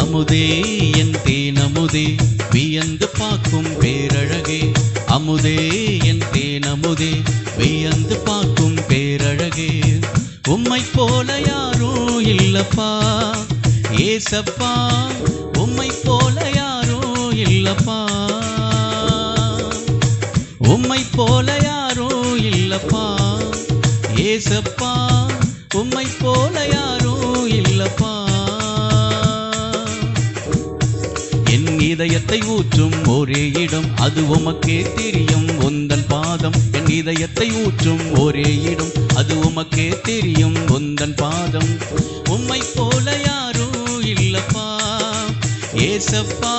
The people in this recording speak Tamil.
அமுதே என் தேனமுதே வியந்து பார்க்கும் பேரழகே, அமுதே என் தேனமுதே வியந்து பார்க்கும் பேரழகே. உம்மை போல யாரும் இல்லப்பா ஏசப்பா, உம்மை போல யாரும் இல்லப்பா, உம்மை போல யாரும் இல்லப்பா ஏசப்பா, உம்மை போல யாரும் இல்லப்பா. என் இதயத்தை ஊற்றும் ஒரே இடம் அது உமக்கே தெரியும் உந்தன் பாதம். என் இதயத்தை ஊற்றும் ஒரே இடம் அது உமக்கே தெரியும் உந்தன் பாதம். உம்மை போல யாரும் இல்லப்பா ஏசப்பா.